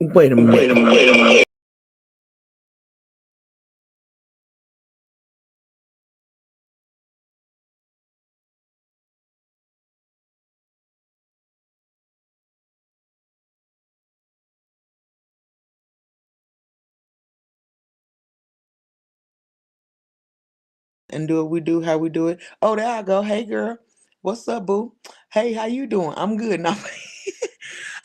Wait a minute. And do what we do, how we do it. Oh, there I go. Hey, girl. What's up, boo? Hey, how you doing? I'm good. Now,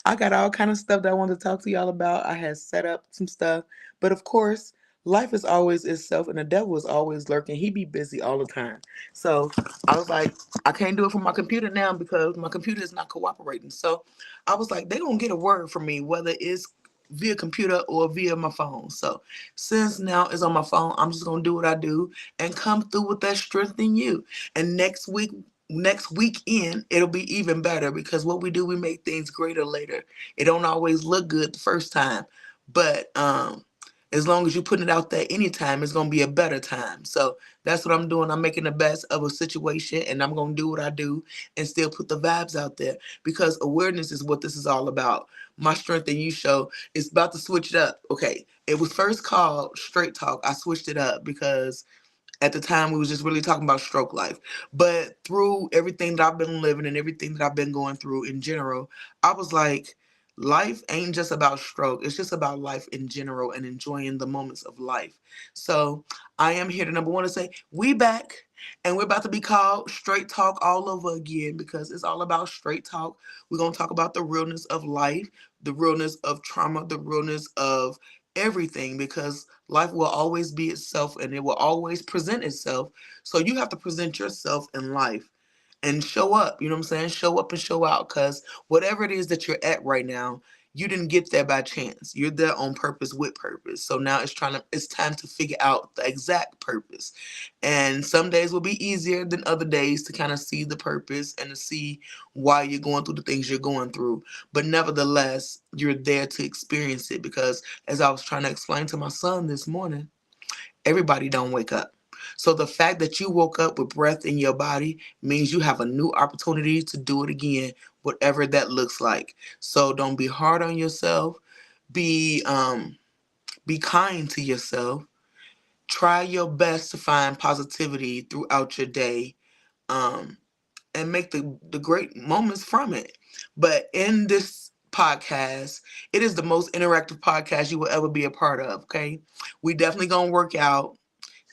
I got all kind of stuff that I wanted to talk to y'all about. I had set up some stuff, but of course, life is always itself, and the devil is always lurking. He be busy all the time. So I was like, I can't do it from my computer now because my computer is not cooperating. So I was like, they gonna get a word from me, whether it's via computer or via my phone. So since now it's on my phone, I'm just gonna do what I do and come through with that strength in you. And next weekend it'll be even better because what we do, we make things greater later. It don't always look good the first time, but as long as you put it out there anytime, it's gonna be a better time. So that's what I'm doing. I'm making the best of a situation, and I'm gonna do what I do and still put the vibes out there because awareness is what this is all about. My strength and you show is about to switch it up. Okay, it was first called Straight Talk. I switched it up because at the time we was just really talking about stroke life, but through everything that I've been living and everything that I've been going through in general, I was like, life ain't just about stroke, it's just about life in general and enjoying the moments of life. So I am here to number one to say we back, and we're about to be called Straight Talk all over again because it's all about straight talk. We're going to talk about the realness of life, the realness of trauma, the realness of everything, because life will always be itself and it will always present itself. So you have to present yourself in life and show up. You know what I'm saying? Show up and show out, because whatever it is that you're at right now, you didn't get there by chance. You're there on purpose with purpose. So now it's time to figure out the exact purpose. And some days will be easier than other days to kind of see the purpose and to see why you're going through the things you're going through. But nevertheless, you're there to experience it, because as I was trying to explain to my son this morning, everybody don't wake up. So the fact that you woke up with breath in your body means you have a new opportunity to do it again, whatever that looks like. So don't be hard on yourself. Be kind to yourself. Try your best to find positivity throughout your day. Um, and make the great moments from it. But in this podcast, it is the most interactive podcast you will ever be a part of. Okay, we definitely gonna work out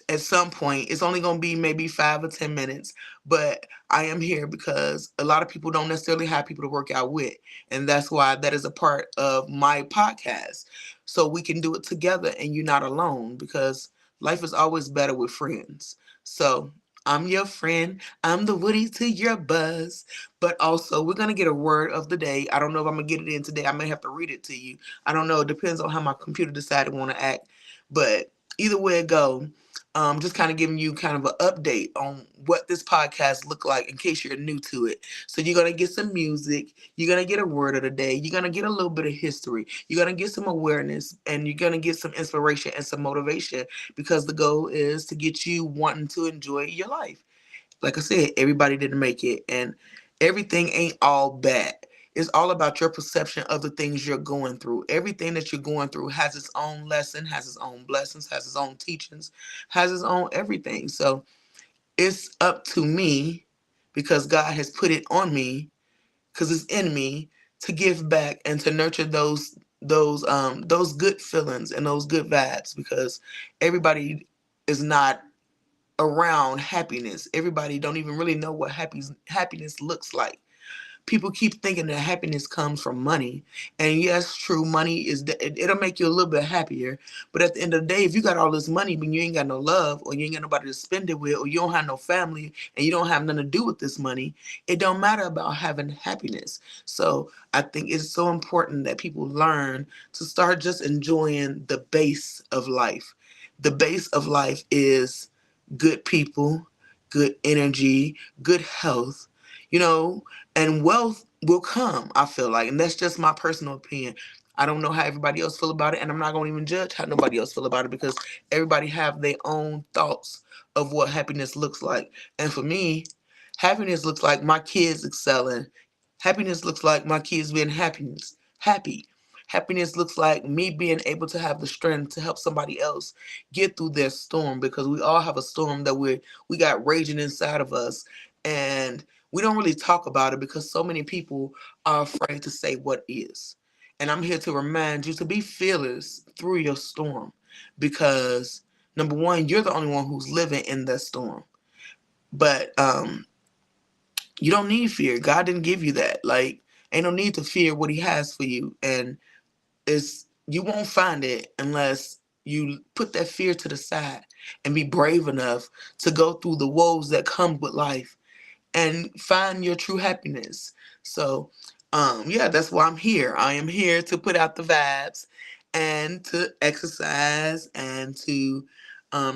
at some point. It's only going to be maybe 5 or 10 minutes, but I am here because a lot of people don't necessarily have people to work out with. And that's why that is a part of my podcast. So we can do it together and you're not alone, because life is always better with friends. So I'm your friend. I'm the Woody to your Buzz. But also, we're going to get a word of the day. I don't know if I'm going to get it in today. I may have to read it to you. I don't know. It depends on how my computer decided want to act. But either way it go, just kind of giving you kind of an update on what this podcast look like in case you're new to it. So you're gonna get some music, you're gonna get a word of the day, you're gonna get a little bit of history, you're gonna get some awareness, and you're gonna get some inspiration and some motivation, because the goal is to get you wanting to enjoy your life. Like I said, everybody didn't make it, and everything ain't all bad. It's all about your perception of the things you're going through. Everything that you're going through has its own lesson, has its own blessings, has its own teachings, has its own everything. So it's up to me, because God has put it on me, because it's in me, to give back and to nurture those good feelings and those good vibes, because everybody is not around happiness. Everybody don't even really know what happiness looks like. People keep thinking that happiness comes from money, and yes, true, money it'll make you a little bit happier. But at the end of the day, if you got all this money but you ain't got no love, or you ain't got nobody to spend it with, or you don't have no family and you don't have nothing to do with this money, it don't matter about having happiness. So I think it's so important that people learn to start just enjoying the base of life. The base of life is good people, good energy, good health, you know, and wealth will come, I feel like. And that's just my personal opinion. I don't know how everybody else feel about it, and I'm not going to even judge how nobody else feel about it, because everybody have their own thoughts of what happiness looks like. And for me, happiness looks like my kids excelling. Happiness looks like my kids being happy. Happiness looks like me being able to have the strength to help somebody else get through their storm, because we all have a storm that we got raging inside of us, and we don't really talk about it because so many people are afraid to say what is. And I'm here to remind you to be fearless through your storm, because number one, you're the only one who's living in that storm. But you don't need fear. God didn't give you that. Like, ain't no need to fear what He has for you, and it's you won't find it unless you put that fear to the side and be brave enough to go through the woes that come with life and find your true happiness. So, yeah, that's why I'm here. I am here to put out the vibes and to exercise and to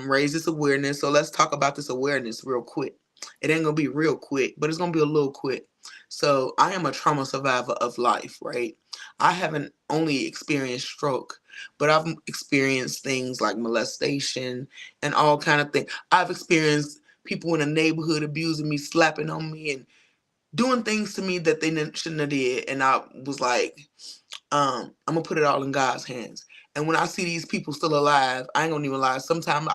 raise this awareness. So let's talk about this awareness real quick. It ain't gonna be real quick, but it's gonna be a little quick. So I am a trauma survivor of life, right? I haven't only experienced stroke, but I've experienced things like molestation and all kind of things. I've experienced people in the neighborhood abusing me, slapping on me, and doing things to me that they shouldn't have did. And I was like, I'm gonna put it all in God's hands. And when I see these people still alive, I ain't gonna even lie. Sometimes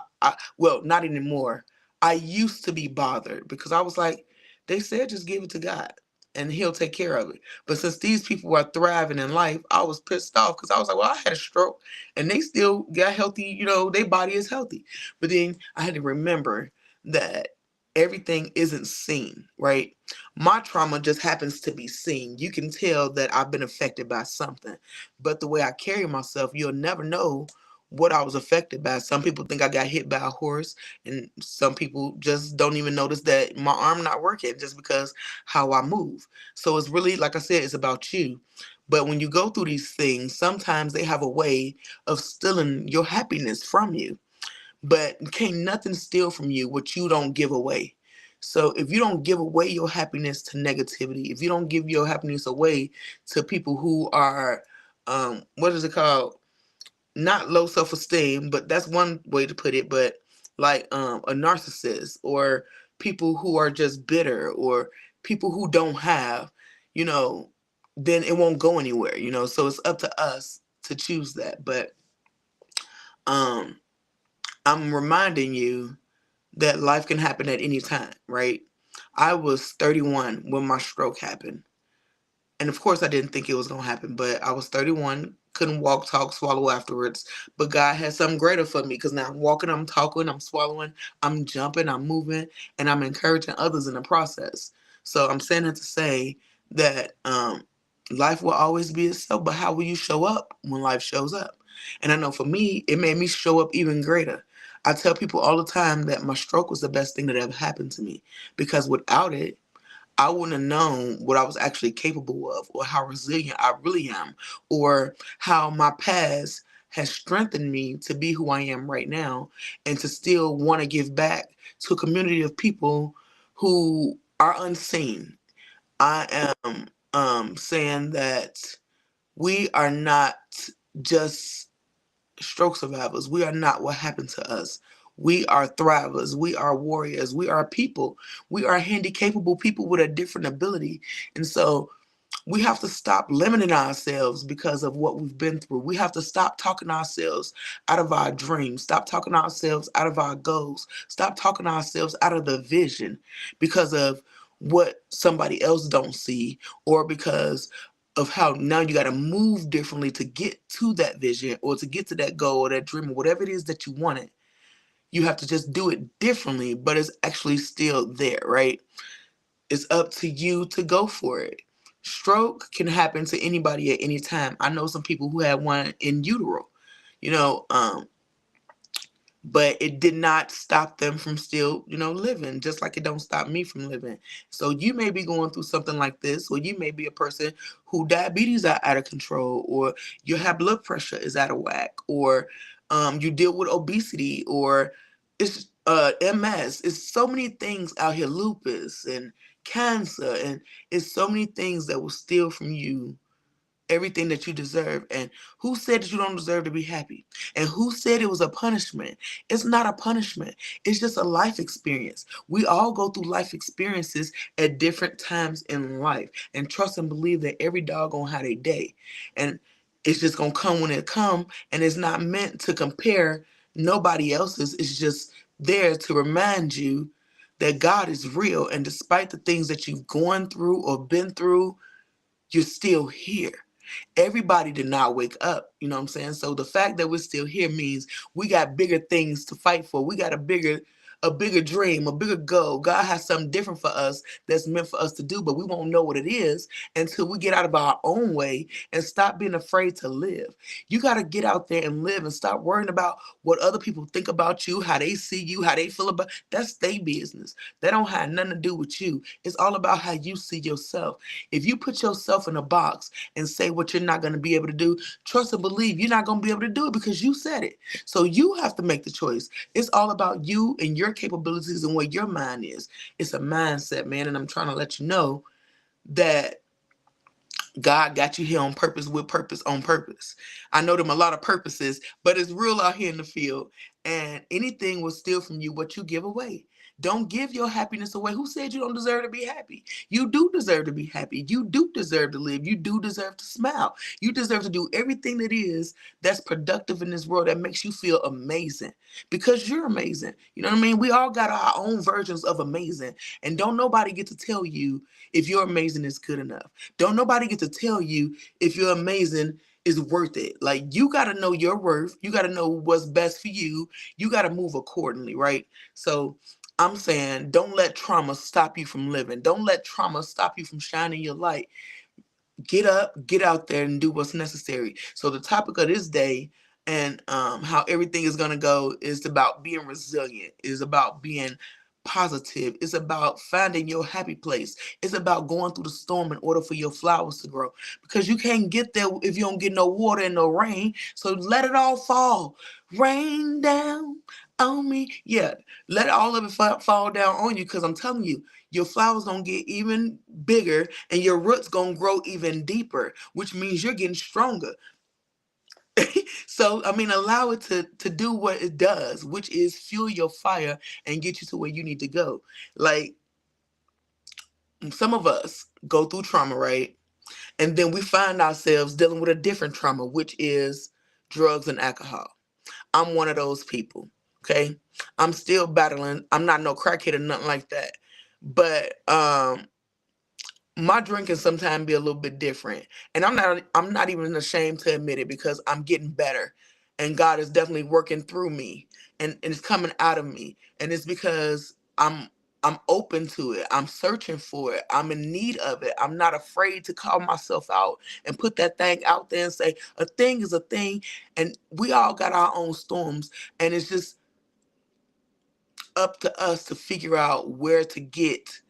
well, not anymore. I used to be bothered because I was like, they said just give it to God and He'll take care of it. But since these people are thriving in life, I was pissed off because I was like, well, I had a stroke and they still got healthy. Their body is healthy. But then I had to remember that everything isn't seen, right? My trauma just happens to be seen. You can tell that I've been affected by something, but the way I carry myself, you'll never know what I was affected by. Some people think I got hit by a horse, and some people just don't even notice that my arm not working just because how I move. So it's really, like I said, it's about you. But when you go through these things, sometimes they have a way of stealing your happiness from you. But can't nothing steal from you what you don't give away. So if you don't give away your happiness to negativity, if you don't give your happiness away to people who are, what is it called? Not low self-esteem, but that's one way to put it. But like a narcissist, or people who are just bitter, or people who don't have, you know, then it won't go anywhere. So it's up to us to choose that. But um, I'm reminding you that life can happen at any time, right? I was 31 when my stroke happened. And of course, I didn't think it was going to happen, but I was 31, couldn't walk, talk, swallow afterwards. But God had something greater for me, because now I'm walking, I'm talking, I'm swallowing, I'm jumping, I'm moving, and I'm encouraging others in the process. So I'm saying it to say that life will always be itself, but how will you show up when life shows up? And I know for me, it made me show up even greater. I tell people all the time that my stroke was the best thing that ever happened to me, because without it, I wouldn't have known what I was actually capable of, or how resilient I really am, or how my past has strengthened me to be who I am right now, and to still want to give back to a community of people who are unseen. I am saying that we are not just stroke survivors. We are not what happened to us. We are thrivers. We are warriors. We are people. We are handicapable people with a different ability. And so we have to stop limiting ourselves because of what we've been through. We have to stop talking ourselves out of our dreams. Stop talking ourselves out of our goals. Stop talking ourselves out of the vision because of what somebody else don't see, or because of how now you got to move differently to get to that vision, or to get to that goal or that dream or whatever it is that you wanted. You have to just do it differently, but it's actually still there, right? It's up to you to go for it. Stroke can happen to anybody at any time. I know some people who had one in utero, you know, but it did not stop them from still, living, just like it don't stop me from living. So you may be going through something like this, or you may be a person who diabetes are out of control, or your high blood pressure is out of whack, or you deal with obesity, or it's MS. It's so many things out here, lupus and cancer, and it's so many things that will steal from you everything that you deserve. And who said that you don't deserve to be happy? And who said it was a punishment? It's not a punishment. It's just a life experience. We all go through life experiences at different times in life, and trust and believe that every doggone had a day. And It's just gonna come when it come, and it's not meant to compare nobody else's. It's just there to remind you that God is real, and despite the things that you've gone through or been through, you're still here. Everybody did not wake up, you know what I'm saying? So the fact that we're still here means we got bigger things to fight for. We got a bigger dream, a bigger goal. God has something different for us that's meant for us to do, but we won't know what it is until we get out of our own way and stop being afraid to live. You got to get out there and live and stop worrying about what other people think about you, how they see you, how they feel about. That's their business. That don't have nothing to do with you. It's all about how you see yourself. If you put yourself in a box and say what you're not going to be able to do, trust and believe you're not going to be able to do it because you said it. So you have to make the choice. It's all about you and your capabilities and where your mind is. It's a mindset, man. And I'm trying to let you know that God got you here on purpose, with purpose, on purpose. I know them a lot of purposes, but it's real out here in the field. And anything will steal from you what you give away. Don't give your happiness away. Who said you don't deserve to be happy? You do deserve to be happy. You do deserve to live. You do deserve to smile. You deserve to do everything that is that's productive in this world that makes you feel amazing because you're amazing. You know what I mean? We all got our own versions of amazing. And don't nobody get to tell you if you're amazing is good enough. Don't nobody get to tell you if you're amazing is worth it. Like, you got to know your worth. You got to know what's best for you. You got to move accordingly, right? So I'm saying don't let trauma stop you from living. Don't let trauma stop you from shining your light. Get up, get out there, and do what's necessary. So the topic of this day and how everything is gonna go is about being resilient. Is about being positive. It's about finding your happy place. It's about going through the storm in order for your flowers to grow. Because you can't get there if you don't get no water and no rain. So let it all fall. Rain down on me. Yeah, let all of it fall down on you. Because I'm telling you, your flowers gonna get even bigger and your roots gonna grow even deeper, which means you're getting stronger. So I mean, allow it to do what it does, which is fuel your fire and get you to where you need to go. Like, some of us go through trauma, right? And then we find ourselves dealing with a different trauma, which is drugs and alcohol. I'm one of those people. Okay. I'm still battling. I'm not no crackhead or nothing like that. But my drinking sometimes be a little bit different, and I'm not even ashamed to admit it because I'm getting better, and God is definitely working through me, and it's coming out of me, and it's because I'm open to it. I'm searching for it. I'm in need of it. I'm not afraid to call myself out and put that thing out there and say a thing is a thing, and we all got our own storms, and it's just up to us to figure out where to get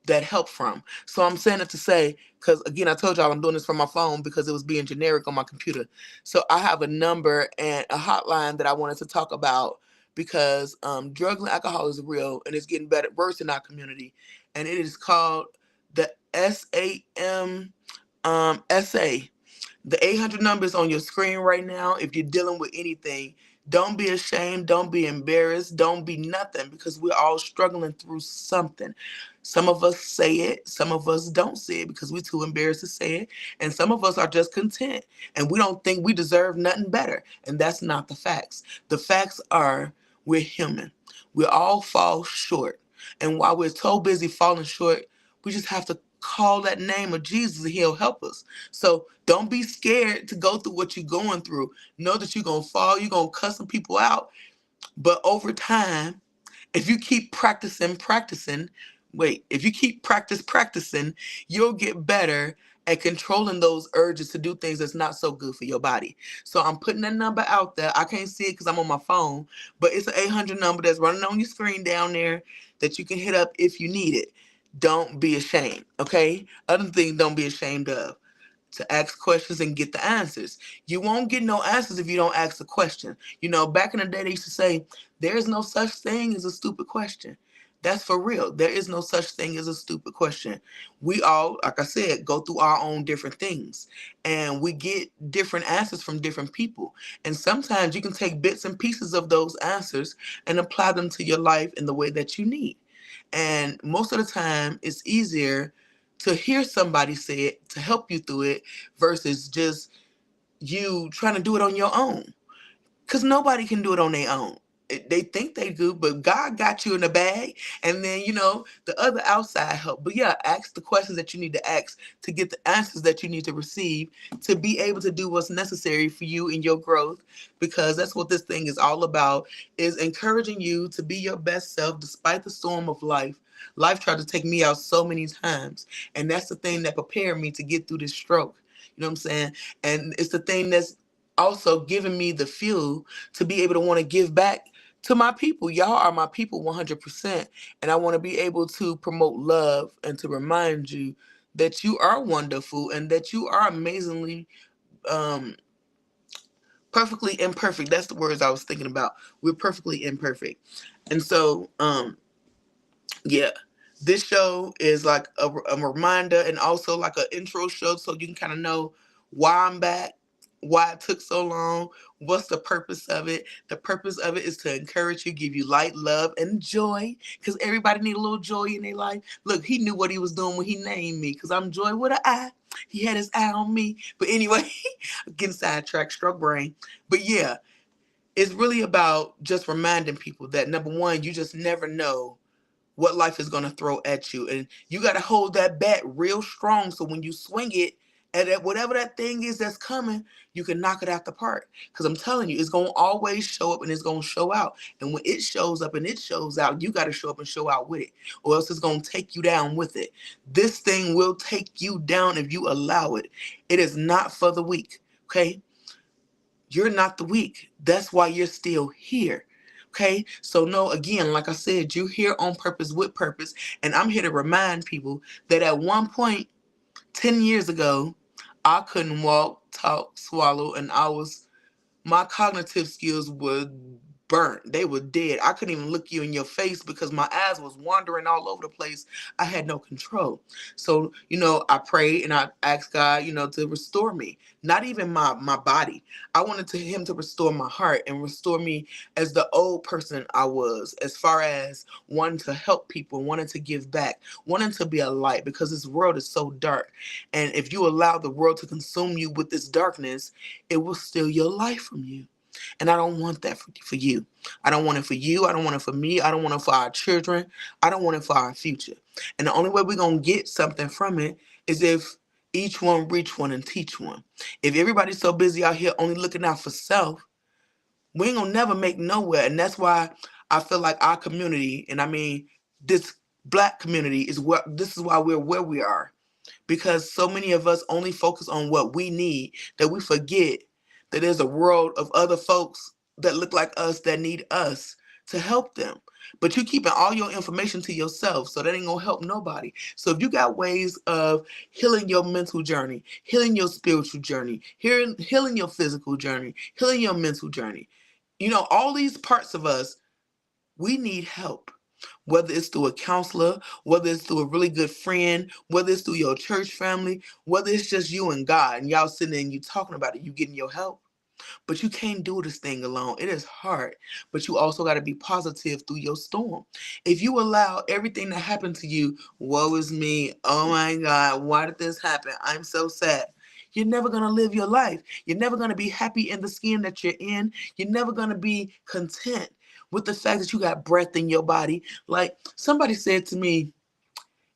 that help from. So I'm saying it to say, because again, I told y'all I'm doing this from my phone because it was being generic on my computer. So I have a number and a hotline that I wanted to talk about because drugs and alcohol is real and it's getting better worse in our community, and it is called the SAM SA. The 800 number is on your screen right now. If you're dealing with anything, don't be ashamed. Don't be embarrassed. Don't be nothing, because we're all struggling through something. Some of us say it. Some of us don't say it because we're too embarrassed to say it. And some of us are just content and we don't think we deserve nothing better. And that's not the facts. The facts are we're human. We all fall short. And while we're so busy falling short, we just have to call that name of Jesus and he'll help us. So don't be scared to go through what you're going through. Know that you're going to fall, you're going to cuss some people out. But over time, if you keep if you keep practicing, you'll get better at controlling those urges to do things that's not so good for your body. So I'm putting that number out there. I can't see it because I'm on my phone, but it's an 800 number that's running on your screen down there that you can hit up if you need it. Don't be ashamed, okay? Other things don't be ashamed of, to ask questions and get the answers. You won't get no answers if you don't ask the question. You know, back in the day, they used to say, there's no such thing as a stupid question. That's for real. There is no such thing as a stupid question. We all, like I said, go through our own different things and we get different answers from different people. And sometimes you can take bits and pieces of those answers and apply them to your life in the way that you need. And most of the time, it's easier to hear somebody say it to help you through it versus just you trying to do it on your own. Because nobody can do it on their own. They think they do, but God got you in the bag. And then, the other outside help. But yeah, ask the questions that you need to ask to get the answers that you need to receive to be able to do what's necessary for you in your growth. Because that's what this thing is all about, is encouraging you to be your best self despite the storm of life. Life tried to take me out so many times. And that's the thing that prepared me to get through this stroke. You know what I'm saying? And it's the thing that's also giving me the fuel to be able to want to give back to my people. Y'all are my people 100%. And I want to be able to promote love and to remind you that you are wonderful and that you are amazingly, um, perfectly imperfect. That's the words I was thinking about. We're perfectly imperfect. And so, yeah, this show is like a reminder and also like an intro show so you can kind of know why I'm back, why it took so long, what's the purpose of it. The purpose of it is to encourage you, give you light, love, and joy, because everybody need a little joy in their life. Look, he knew what he was doing when he named me, because I'm joy with an eye. He had his eye on me. But anyway, getting sidetracked, struck brain. But yeah, it's really about just reminding people that, number one, you just never know what life is going to throw at you. And you got to hold that bat real strong so when you swing it at whatever that thing is that's coming, you can knock it out the park. Because I'm telling you, it's going to always show up and it's going to show out. And when it shows up and it shows out, you got to show up and show out with it, or else it's going to take you down with it. This thing will take you down if you allow it. It is not for the weak, okay? You're not the weak. That's why you're still here. Okay, so no, again, like I said, you're here on purpose with purpose. And I'm here to remind people that at one point, 10 years ago, I couldn't walk, talk, swallow, and my cognitive skills were burnt. They were dead. I couldn't even look you in your face because my eyes was wandering all over the place. I had no control. So, I prayed and I asked God, to restore me. Not even my body. I wanted him to restore my heart and restore me as the old person I was, as far as wanting to help people, wanting to give back, wanting to be a light, because this world is so dark. And if you allow the world to consume you with this darkness, it will steal your life from you. And I don't want that for you. I don't want it for you. I don't want it for me. I don't want it for our children. I don't want it for our future. And the only way we're going to get something from it is if each one reach one and teach one. If everybody's so busy out here only looking out for self, we ain't going to never make nowhere. And that's why I feel like our community, and I mean this Black community, this is why we're where we are. Because so many of us only focus on what we need that we forget that there's a world of other folks that look like us that need us to help them. But you keeping all your information to yourself, so that ain't gonna help nobody. So if you got ways of healing your mental journey, healing your spiritual journey, healing your physical journey, healing your mental journey, all these parts of us, we need help. Whether it's through a counselor, whether it's through a really good friend, whether it's through your church family, whether it's just you and God and y'all sitting there and you talking about it, you getting your help. But you can't do this thing alone. It is hard. But you also got to be positive through your storm. If you allow everything to happen to you, woe is me, oh my God, why did this happen? I'm so sad. You're never going to live your life. You're never going to be happy in the skin that you're in. You're never going to be content with the fact that you got breath in your body. Like somebody said to me,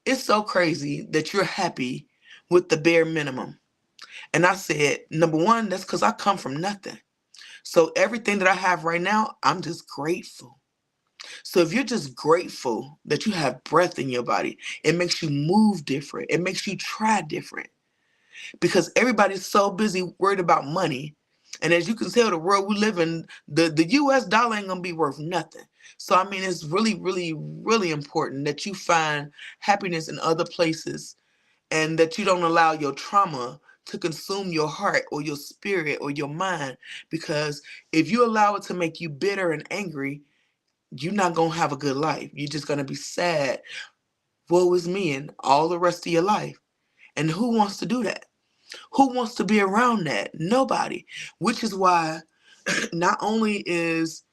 it's so crazy that you're happy with the bare minimum. And I said, number one, that's because I come from nothing. So everything that I have right now, I'm just grateful. So if you're just grateful that you have breath in your body, it makes you move different. It makes you try different. Because everybody's so busy worried about money. And as you can tell, the world we live in, the US dollar ain't gonna be worth nothing. So I mean, it's really, really, really important that you find happiness in other places, and that you don't allow your trauma to consume your heart or your spirit or your mind. Because if you allow it to make you bitter and angry, you're not gonna have a good life. You're just gonna be sad, woe is me, and all the rest of your life. And who wants to do that? Who wants to be around that? Nobody. Which is why not only is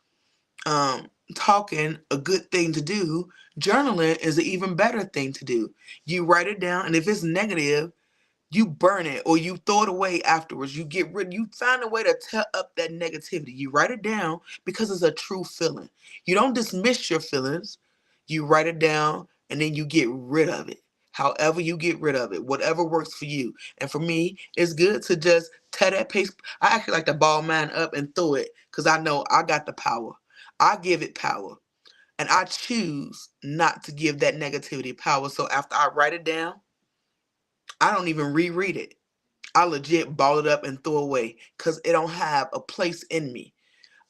talking a good thing to do, journaling is an even better thing to do. You write it down, and if it's negative, you burn it or you throw it away afterwards. You get rid, you find a way to tear up that negativity. You write it down because it's a true feeling. You don't dismiss your feelings. You write it down and then you get rid of it. However you get rid of it, whatever works for you. And for me, it's good to just tear that pace. I actually like to ball mine up and throw it because I know I got the power. I give it power. And I choose not to give that negativity power. So after I write it down, I don't even reread it. I legit ball it up and throw away because it don't have a place in me.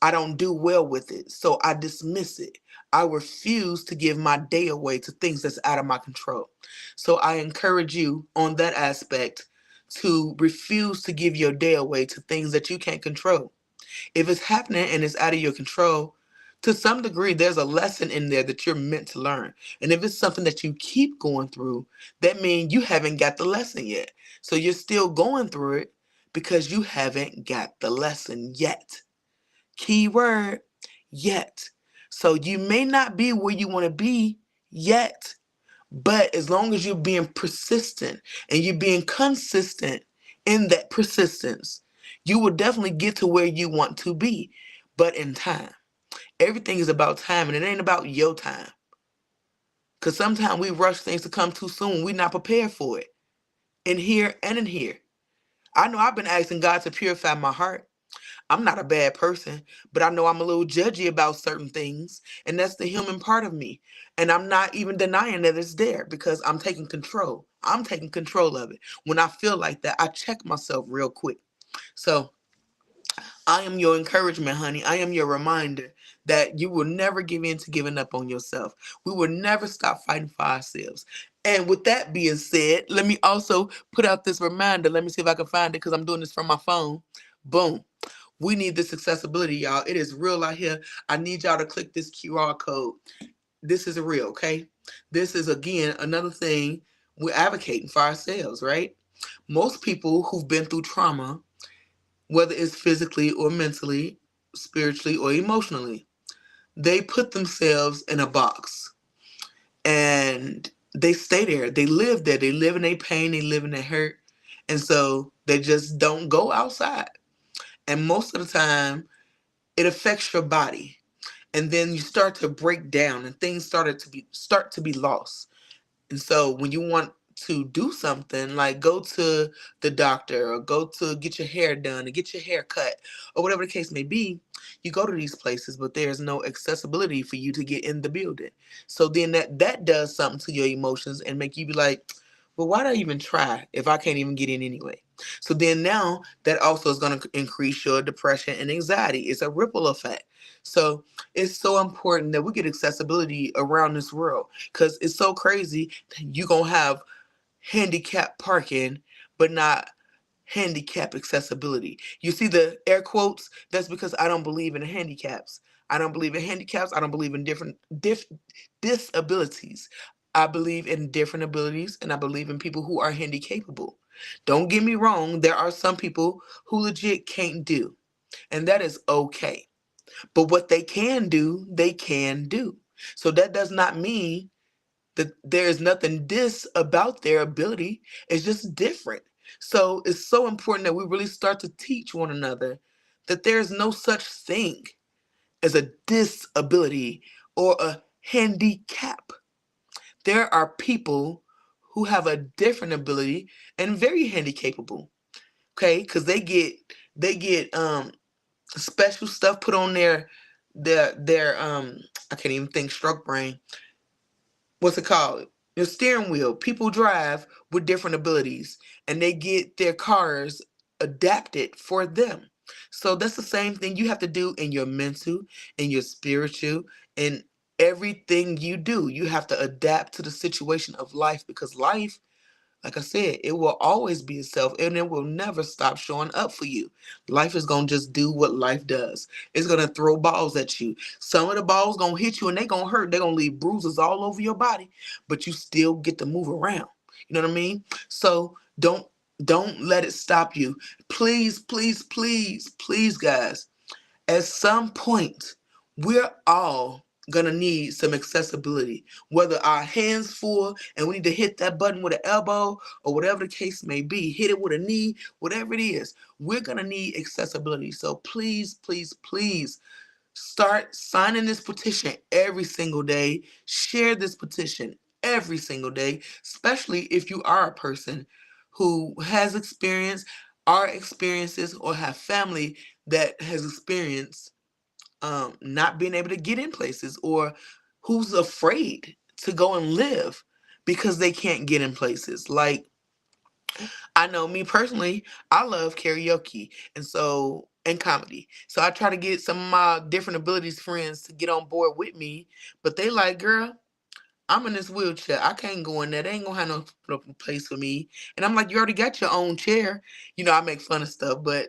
I don't do well with it, so I dismiss it. I refuse to give my day away to things that's out of my control. So I encourage you on that aspect to refuse to give your day away to things that you can't control. If it's happening and it's out of your control, to some degree, there's a lesson in there that you're meant to learn. And if it's something that you keep going through, that means you haven't got the lesson yet. So you're still going through it because you haven't got the lesson yet. Key word, yet. So you may not be where you want to be yet, but as long as you're being persistent and you're being consistent in that persistence, you will definitely get to where you want to be, but in time. Everything is about time and it ain't about your time. Because sometimes we rush things to come too soon. We're not prepared for it. In here and in here. I know I've been asking God to purify my heart. I'm not a bad person, but I know I'm a little judgy about certain things, and that's the human part of me. And I'm not even denying that it's there because I'm taking control. I'm taking control of it. When I feel like that, I check myself real quick. So I am your encouragement, honey. I am your reminder that you will never give in to giving up on yourself. We will never stop fighting for ourselves. And with that being said, let me also put out this reminder. Let me see if I can find it because I'm doing this from my phone. Boom. We need this accessibility, y'all. It is real out here. I need y'all to click this QR code. This is real, okay? This is, again, another thing we're advocating for ourselves, right? Most people who've been through trauma, whether it's physically or mentally, spiritually or emotionally, they put themselves in a box and they stay there. They live there. They live in their pain. They live in their hurt. And so they just don't go outside. And most of the time, it affects your body. And then you start to break down and things start to be lost. And so when you want to do something like go to the doctor or go to get your hair done or get your hair cut or whatever the case may be, you go to these places, but there's no accessibility for you to get in the building. So then that does something to your emotions and make you be like, well, why do I even try if I can't even get in anyway? So then now that also is going to increase your depression and anxiety. It's a ripple effect. So it's so important that we get accessibility around this world because it's so crazy that you're going to have handicap parking, but not handicap accessibility. You see the air quotes? That's because I don't believe in handicaps. I don't believe in handicaps. I don't believe in different disabilities. I believe in different abilities and I believe in people who are handicapable. Don't get me wrong, there are some people who legit can't do, and that is okay. But what they can do, they can do. So that does not mean that there is nothing dis about their ability. It's just different. So it's so important that we really start to teach one another that there's no such thing as a disability or a handicap. There are people who have a different ability and very handicapable. Okay, because they get special stuff put on their I can't even think, stroke brain, what's it called? Your steering wheel. People drive with different abilities and they get their cars adapted for them. So that's the same thing you have to do in your mental, in your spiritual, in everything you do. You have to adapt to the situation of life because life, like I said, it will always be itself and it will never stop showing up for you. Life is going to just do what life does. It's going to throw balls at you. Some of the balls going to hit you and they going to hurt. They're going to leave bruises all over your body, but you still get to move around. You know what I mean? So don't let it stop you. Please, please, please, please, guys. At some point, we're all gonna need some accessibility. Whether our hands full and we need to hit that button with an elbow or whatever the case may be, hit it with a knee, whatever it is, we're gonna need accessibility. So please, please, please start signing this petition every single day. Share this petition every single day, especially if you are a person who has experience, are experiences, or have family that has experienced not being able to get in places, or who's afraid to go and live because they can't get in places. Like, I know me personally, I love karaoke and comedy. So I try to get some of my different abilities friends to get on board with me, but they like, girl, I'm in this wheelchair. I can't go in there. They ain't gonna have no place for me. And I'm like, you already got your own chair. I make fun of stuff, but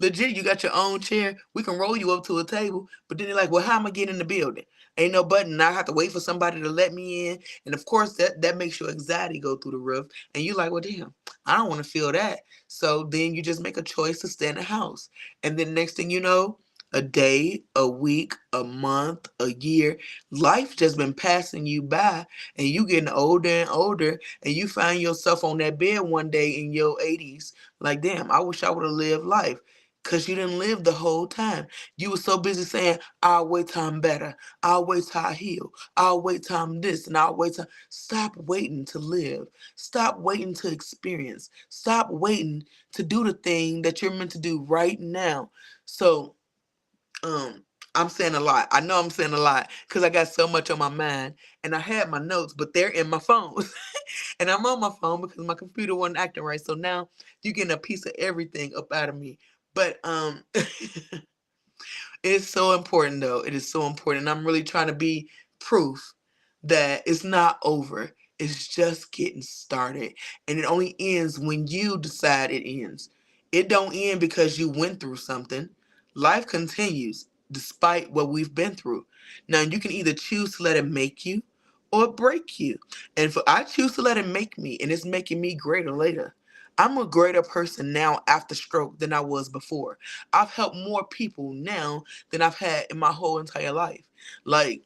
legit, you got your own chair. We can roll you up to a table. But then they're like, well, how am I getting in the building? Ain't no button. I have to wait for somebody to let me in. And of course, that makes your anxiety go through the roof. And you like, well, damn, I don't want to feel that. So then you just make a choice to stay in the house. And then next thing you know, a day, a week, a month, a year, life just been passing you by, and you getting older and older, and you find yourself on that bed one day in your 80s like, damn, I wish I would have lived life. Because you didn't live the whole time. You were so busy saying, I'll wait till I'm better. I'll wait till I heal. I'll wait till I'm this, and I'll wait till... Stop waiting to live. Stop waiting to experience. Stop waiting to do the thing that you're meant to do right now. So, um, I'm saying a lot. I know I'm saying a lot because I got so much on my mind, and I had my notes, but they're in my phone. And I'm on my phone because my computer wasn't acting right. So now you're getting a piece of everything up out of me. But it's so important, though. It is so important. I'm really trying to be proof that it's not over. It's just getting started. And it only ends when you decide it ends. It don't end because you went through something. Life continues despite what we've been through. Now, you can either choose to let it make you or break you. And I choose to let it make me, and it's making me greater later. I'm a greater person now after stroke than I was before. I've helped more people now than I've had in my whole entire life. Like,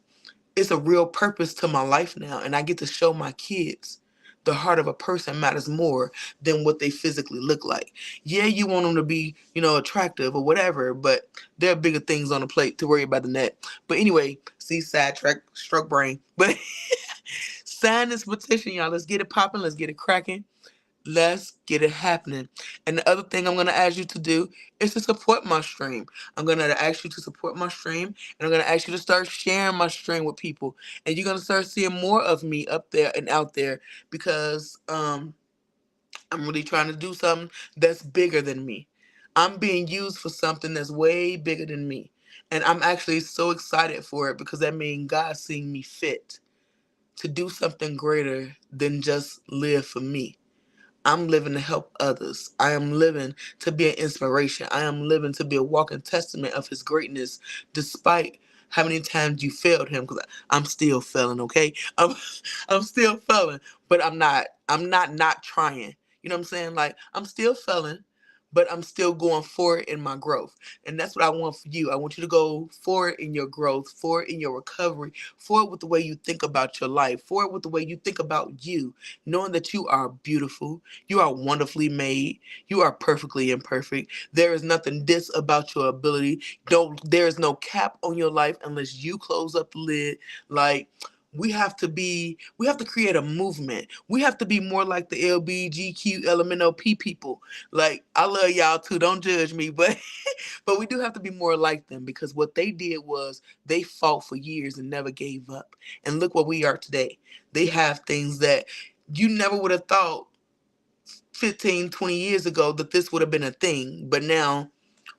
it's a real purpose to my life now, and I get to show my kids the heart of a person matters more than what they physically look like. Yeah, you want them to be, attractive or whatever, but there are bigger things on the plate to worry about than that. But anyway, see, sidetrack, stroke brain. But sign this petition, y'all. Let's get it popping. Let's get it cracking. Let's get it happening. And the other thing I'm going to ask you to do is to support my stream. I'm going to ask you to support my stream, and I'm going to ask you to start sharing my stream with people. And you're going to start seeing more of me up there and out there because I'm really trying to do something that's bigger than me. I'm being used for something that's way bigger than me. And I'm actually so excited for it because that means God seeing me fit to do something greater than just live for me. I'm living to help others. I am living to be an inspiration. I am living to be a walking testament of his greatness, despite how many times you failed him. Because I'm still failing, okay? I'm still failing, but I'm not. I'm not trying. You know what I'm saying? Like, I'm still failing, but I'm still going forward in my growth. And that's what I want for you. I want you to go forward in your growth, forward in your recovery, forward with the way you think about your life, forward with the way you think about you, knowing that you are beautiful, you are wonderfully made, you are perfectly imperfect. There is nothing dis about your ability. There is no cap on your life unless you close up the lid. Like, we have to create a movement. We have to be more like the LBGQ LMNOP people. Like, I love y'all too, don't judge me, but but we do have to be more like them because what they did was they fought for years and never gave up. And look what we are today. They have things that you never would have thought 15, 20 years ago that this would have been a thing. But now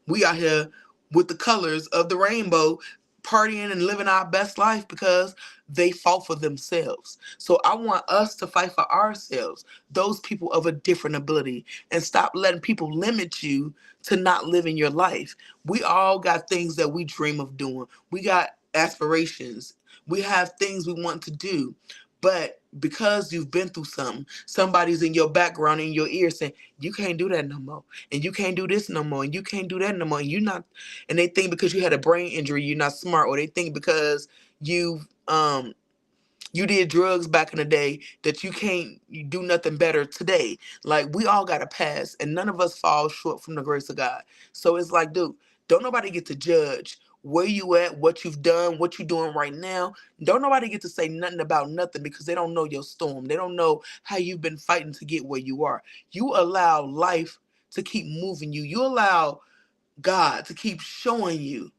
we out here with the colors of the rainbow, partying and living our best life because they fought for themselves. So I want us to fight for ourselves, those people of a different ability, and stop letting people limit you to not living your life. We all got things that we dream of doing. We got aspirations. We have things we want to do. But because you've been through something, somebody's in your background, in your ear saying, you can't do that no more. And you can't do this no more. And you can't do that no more. And you're not, and they think because you had a brain injury, you're not smart. Or they think because You did drugs back in the day that you do nothing better today. Like, we all got a past and none of us fall short from the grace of God. So it's like, dude, don't nobody get to judge where you at, what you've done, what you're doing right now. Don't nobody get to say nothing about nothing because they don't know your storm. They don't know how you've been fighting to get where you are. You allow life to keep moving you. You allow God to keep showing you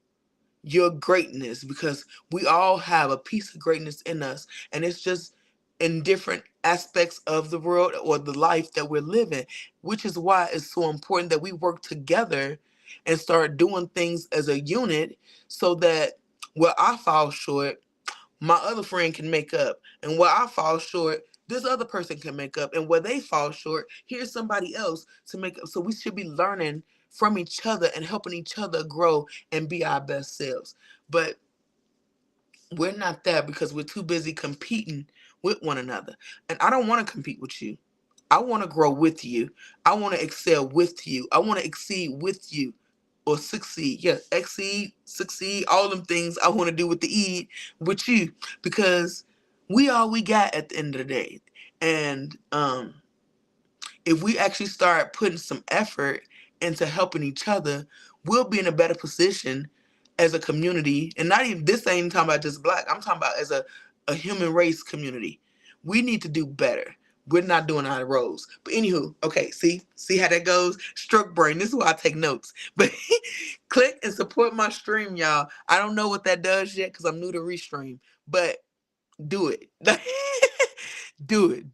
your greatness, because we all have a piece of greatness in us, and it's just in different aspects of the world or the life that we're living, which is why it's so important that we work together and start doing things as a unit, so that where I fall short, my other friend can make up, and where I fall short, this other person can make up, and where they fall short, here's somebody else to make up. So we should be learning from each other and helping each other grow and be our best selves. But we're not there because we're too busy competing with one another. And I don't want to compete with you. I want to grow with you. I want to excel with you. I want to exceed with you, or succeed. Yeah, exceed, succeed, all them things I want to do with the E with you, because we all we got at the end of the day. And if we actually start putting some effort into helping each other, we'll be in a better position as a community. And not even, this ain't talking about just black, I'm talking about as a human race community. We need to do better. We're not doing our roles. But anywho, okay, see how that goes? Stroke brain. This is why I take notes. But click and support my stream, y'all. I don't know what that does yet because I'm new to Restream. But do it. Do it.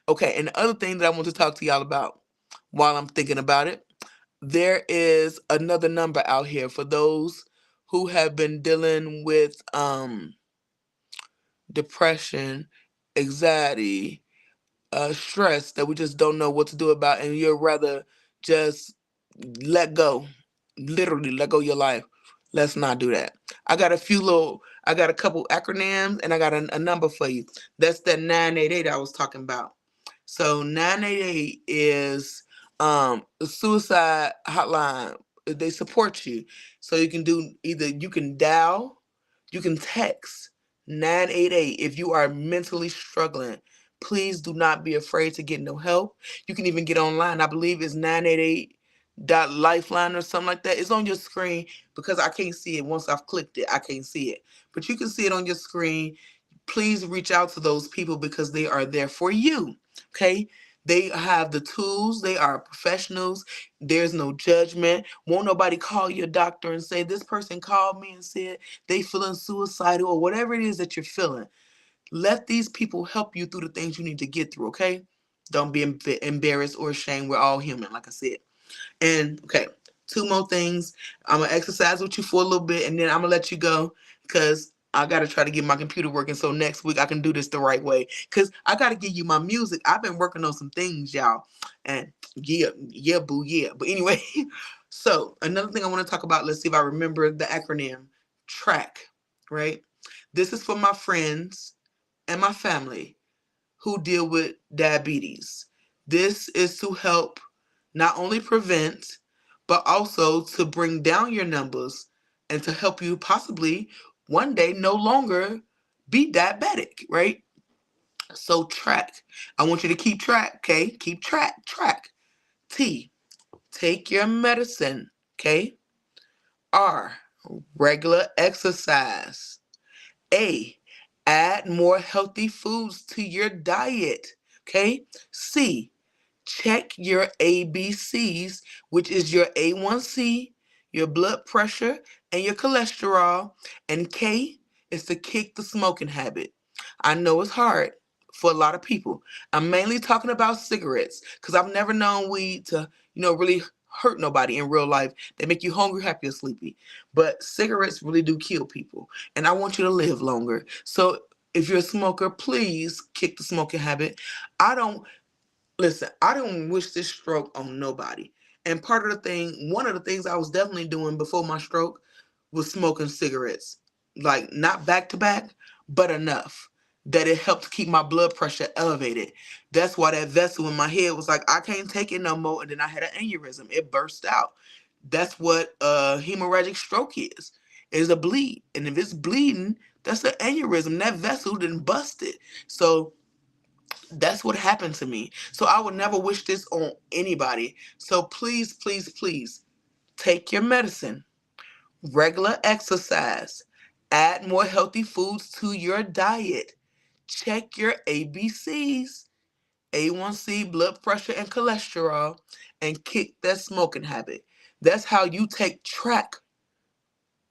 Okay, and the other thing that I want to talk to y'all about while I'm thinking about it, there is another number out here for those who have been dealing with depression, anxiety, stress that we just don't know what to do about, and you'd rather just let go, literally let go of your life. Let's not do that. I got a couple acronyms, and I got a number for you. That's that 988 I was talking about. So 988 is a suicide hotline. They support you. So you can do either, you can dial, you can text 988 if you are mentally struggling. Please do not be afraid to get no help. You can even get online. I believe it's 988.lifeline or something like that. It's on your screen because I can't see it. Once I've clicked it, I can't see it. But you can see it on your screen. Please reach out to those people because they are there for you. Okay? They have the tools. They are professionals. There's no judgment. Won't nobody call your doctor and say, this person called me and said they feeling suicidal, or whatever it is that you're feeling. Let these people help you through the things you need to get through, okay? Don't be embarrassed or ashamed. We're all human, like I said. And okay, two more things. I'm gonna exercise with you for a little bit, and then I'm gonna let you go because I gotta try to get my computer working so next week I can do this the right way. Cause I gotta give you my music. I've been working on some things, y'all. And yeah, boo, yeah. But anyway, so another thing I want to talk about. Let's see if I remember the acronym. Track, right? This is for my friends and my family who deal with diabetes. This is to help not only prevent, but also to bring down your numbers and to help you possibly one day no longer be diabetic, right? So track. I want you to keep track, okay? Keep track. T, take your medicine, okay? R, regular exercise. A, add more healthy foods to your diet. Okay. C, check your ABCs, which is your A1C, your blood pressure, and your cholesterol. And K is to kick the smoking habit. I know it's hard for a lot of people. I'm mainly talking about cigarettes because I've never known weed to, really hurt nobody in real life. They make you hungry, happy, or sleepy. But cigarettes really do kill people. And I want you to live longer. So if you're a smoker, please kick the smoking habit. I don't Listen, I don't wish this stroke on nobody. And one of the things I was definitely doing before my stroke was smoking cigarettes. Like, not back to back, but enough that it helped keep my blood pressure elevated. That's why that vessel in my head was like, I can't take it no more. And then I had an aneurysm. It burst out. That's what a hemorrhagic stroke is. is a bleed. And if it's bleeding, that's an aneurysm. That vessel didn't bust it. So that's what happened to me. So I would never wish this on anybody. So please, please, please take your medicine, regular exercise, add more healthy foods to your diet, check your ABCs, A1C, blood pressure, and cholesterol, and kick that smoking habit. That's how you take track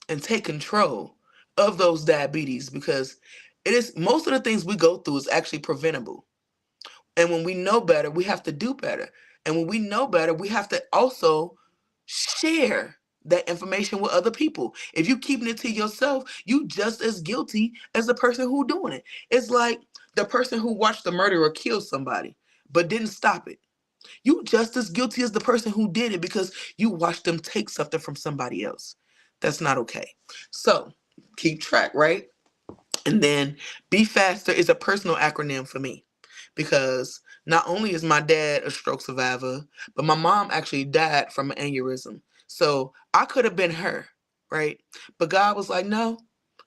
and take control of those diabetes, because it is most of the things we go through is actually preventable. And when we know better, we have to do better. And when we know better, we have to also share that information with other people. If you keeping it to yourself, you just as guilty as the person who doing it. It's like the person who watched the murderer kill somebody but didn't stop it. You just as guilty as the person who did it because you watched them take something from somebody else. That's not okay. So keep track, right? And then Be Faster is a personal acronym for me, because not only is my dad a stroke survivor, but my mom actually died from an aneurysm. So I could have been her, right? But God was like, no,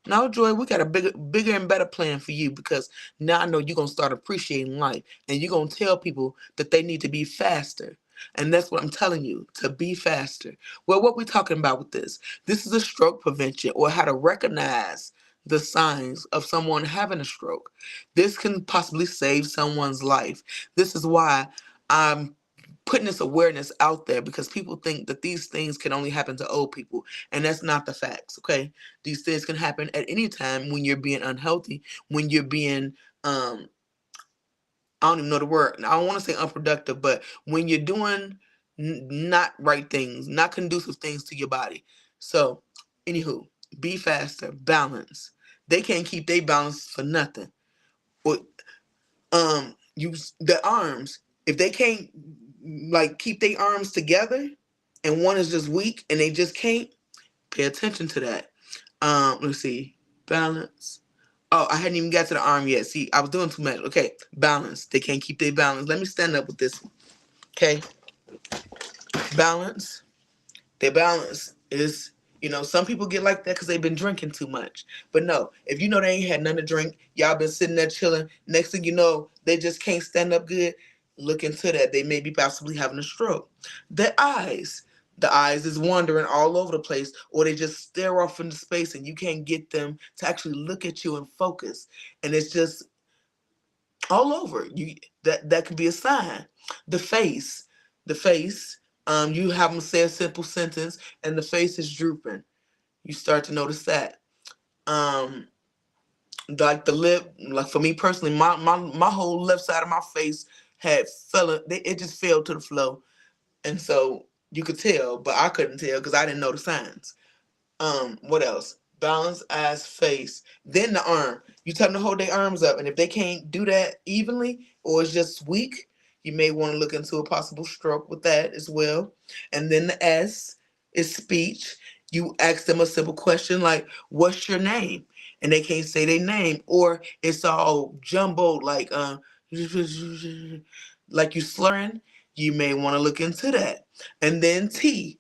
no, Joy, we got a bigger and better plan for you, because now I know you're gonna start appreciating life, and you're gonna tell people that they need to be faster. And that's what I'm telling you, to be faster. Well, what we talking about with this? This is a stroke prevention, or how to recognize the signs of someone having a stroke. This can possibly save someone's life. This is why I'm putting this awareness out there, because people think that these things can only happen to old people, and that's not the facts. Okay, these things can happen at any time when you're being unhealthy, when you're being I don't even know the word, I don't want to say unproductive, but when you're doing not right things, not conducive things to your body. So anywho, Be Faster, balance. They can't keep their balance for nothing. Or use the arms. If they can't like keep their arms together, and one is just weak and they just can't, pay attention to that. Let's see. Balance. Oh, I hadn't even got to the arm yet. See, I was doing too much. Okay, balance. They can't keep their balance. Let me stand up with this one. Okay, balance. Their balance is, some people get like that because they've been drinking too much. But no, if you know they ain't had nothing to drink, y'all been sitting there chilling. Next thing you know, they just can't stand up good. Look into that. They may be possibly having a stroke. The eyes. The eyes is wandering all over the place, or they just stare off into space and you can't get them to actually look at you and focus. And it's just all over. That could be a sign. The face. The face. You have them say a simple sentence and the face is drooping. You start to notice that. Um, like the lip, like for me personally, my whole left side of my face it just fell to the floor. And so you could tell, but I couldn't tell because I didn't know the signs. What else? Balance, eyes, face. Then the arm. You tell them to hold their arms up, and if they can't do that evenly or it's just weak, you may want to look into a possible stroke with that as well. And then the S is speech. You ask them a simple question like, "What's your name?" And they can't say their name, or it's all jumbled like you slurring. You may want to look into that. And then T.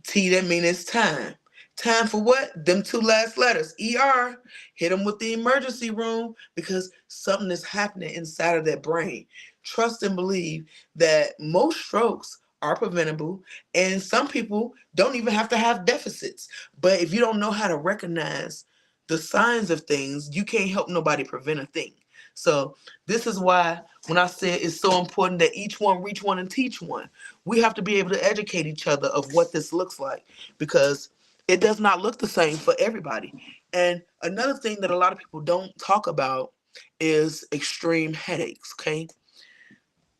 T, that mean it's time. Time for what? Them two last letters. ER. Hit them with the emergency room, because something is happening inside of that brain. Trust and believe that most strokes are preventable, and some people don't even have to have deficits. But if you don't know how to recognize the signs of things, you can't help nobody prevent a thing. So this is why when I said it's so important that each one reach one and teach one, we have to be able to educate each other of what this looks like, because it does not look the same for everybody. And another thing that a lot of people don't talk about is extreme headaches, okay?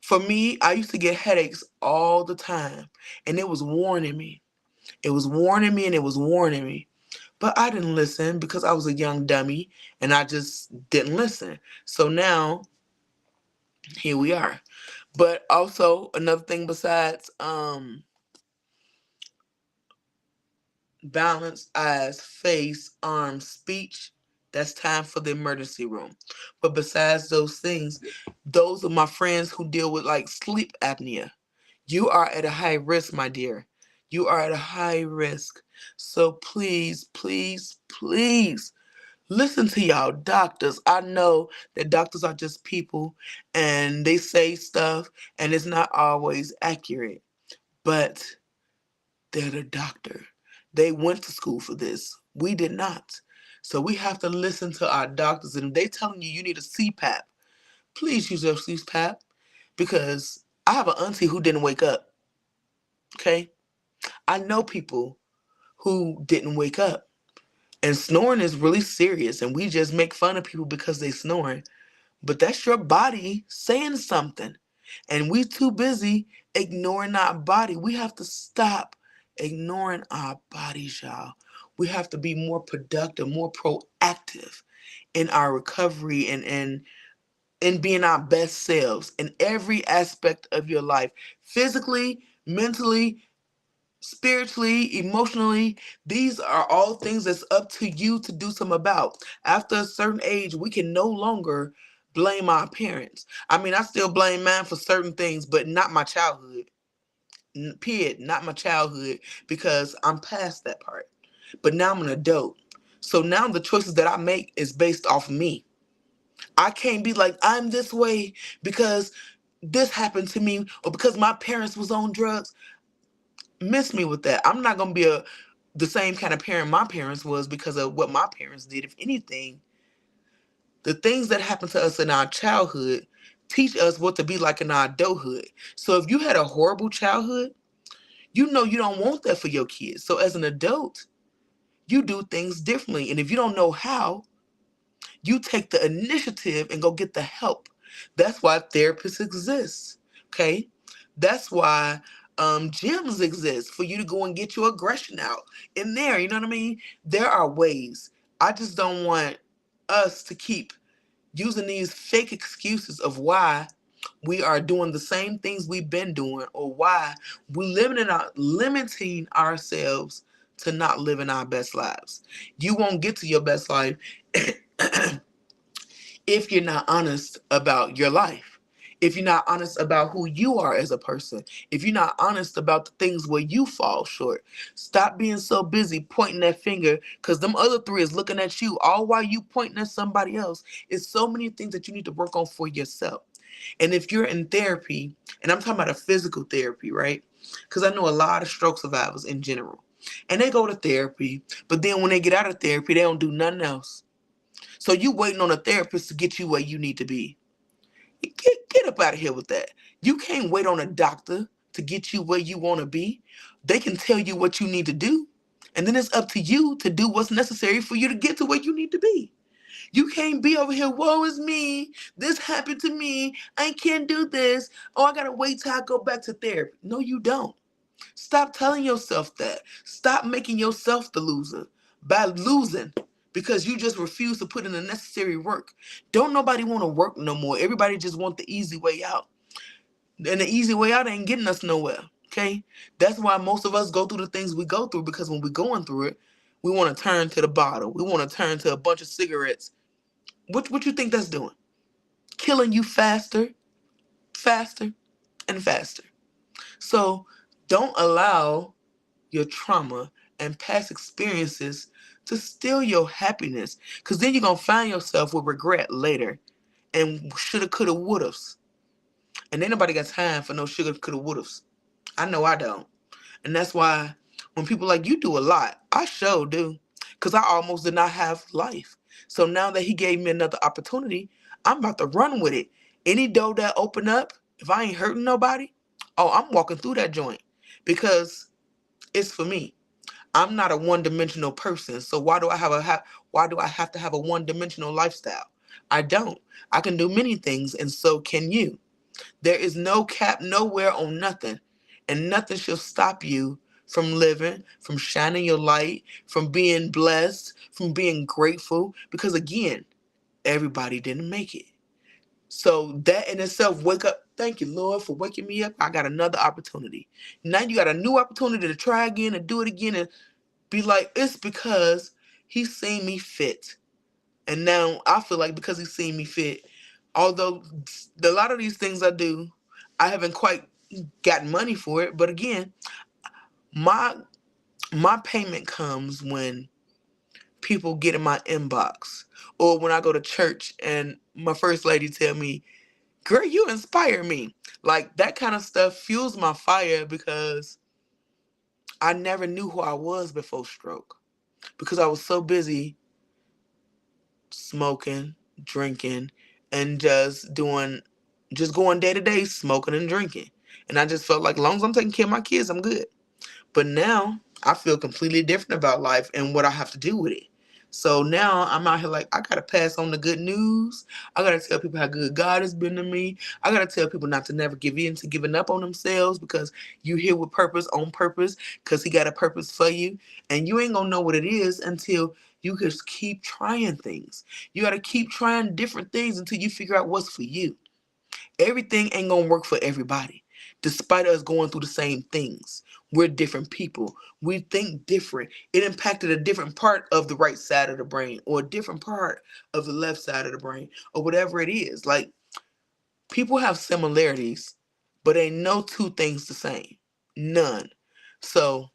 For me, I used to get headaches all the time, and it was warning me. It was warning me and it was warning me. But I didn't listen because I was a young dummy and I just didn't listen. So now here we are. But also another thing besides balance, eyes, face, arms, speech, that's time for the emergency room. But besides those things, those are my friends who deal with like sleep apnea. You are at a high risk, my dear. You are at a high risk. So please, please, please listen to y'all doctors. I know that doctors are just people and they say stuff and it's not always accurate, but they're the doctor. They went to school for this. We did not. So we have to listen to our doctors. And if they telling you you need a CPAP, please use your CPAP because I have an auntie who didn't wake up. Okay? I know people who didn't wake up. And snoring is really serious. And we just make fun of people because they snoring. But that's your body saying something. And we too busy ignoring our body. We have to stop ignoring our bodies, y'all. We have to be more productive, more proactive in our recovery and in being our best selves in every aspect of your life. Physically, mentally, spiritually, emotionally, these are all things that's up to you to do something about. After a certain age, we can no longer blame our parents. I mean, I still blame mine for certain things, but not my childhood. Period. Not my childhood because I'm past that part. But now I'm an adult. So now the choices that I make is based off me. I can't be like, I'm this way because this happened to me or because my parents was on drugs. Miss me with that. I'm not gonna be the same kind of parent my parents was because of what my parents did. If anything, the things that happened to us in our childhood teach us what to be like in our adulthood. So if you had a horrible childhood, you know you don't want that for your kids. So as an adult, you do things differently. And if you don't know how, you take the initiative and go get the help. That's why therapists exist. Okay? That's why gyms exist for you to go and get your aggression out in there. You know what I mean? There are ways. I just don't want us to keep using these fake excuses of why we are doing the same things we've been doing or why we're limiting ourselves to not living our best lives. You won't get to your best life if you're not honest about your life, if you're not honest about who you are as a person, if you're not honest about the things where you fall short. Stop being so busy pointing that finger because them other three is looking at you all while you pointing at somebody else. It's so many things that you need to work on for yourself. And if you're in therapy, and I'm talking about a physical therapy, right? Because I know a lot of stroke survivors in general. And they go to therapy, but then when they get out of therapy, they don't do nothing else. So you waiting on a therapist to get you where you need to be. Get up out of here with that. You can't wait on a doctor to get you where you want to be. They can tell you what you need to do. And then it's up to you to do what's necessary for you to get to where you need to be. You can't be over here, woe is me. This happened to me. I can't do this. Oh, I got to wait till I go back to therapy. No, you don't. Stop telling yourself that. Stop making yourself the loser by losing because you just refuse to put in the necessary work. Don't nobody want to work no more. Everybody just want the easy way out. And the easy way out ain't getting us nowhere. Okay? That's why most of us go through the things we go through because when we're going through it, we want to turn to the bottle. We want to turn to a bunch of cigarettes. What you think that's doing? Killing you faster, faster, and faster. So don't allow your trauma and past experiences to steal your happiness. Because then you're going to find yourself with regret later and shoulda, coulda, wouldas. And ain't nobody got time for no shoulda, coulda, wouldas. I know I don't. And that's why when people like, you do a lot, I sure do. Because I almost did not have life. So now that he gave me another opportunity, I'm about to run with it. Any door that open up, if I ain't hurting nobody, oh, I'm walking through that joint. Because it's for me. I'm not a one-dimensional person. So why do I have to have a one-dimensional lifestyle? I don't. I can do many things and so can you. There is no cap nowhere on nothing. And nothing shall stop you from living, from shining your light, from being blessed, from being grateful. Because again, everybody didn't make it. So that in itself, wake up. Thank you, Lord, for waking me up. I got another opportunity. Now you got a new opportunity to try again and do it again and be like, it's because he's seen me fit. And now I feel like because he's seen me fit, although a lot of these things I do, I haven't quite gotten money for it. But again, My my payment comes when people get in my inbox, or when I go to church and my first lady tell me, "Girl, you inspire me." Like, that kind of stuff fuels my fire, because I never knew who I was before stroke, because I was so busy smoking, drinking, and just going day to day smoking and drinking. And I just felt like, as long as I'm taking care of my kids, I'm good. But now I feel completely different about life and what I have to do with it. So now I'm out here like, I gotta pass on the good news. I gotta tell people how good God has been to me. I gotta tell people not to never give in to giving up on themselves, because you here with purpose, on purpose, because He got a purpose for you. And you ain't gonna know what it is until you just keep trying things. You gotta keep trying different things until you figure out what's for you. Everything ain't gonna work for everybody, despite us going through the same things. We're different people. We think different. It impacted a different part of the right side of the brain, or a different part of the left side of the brain, or whatever it is. Like, people have similarities, but ain't no two things the same. None. So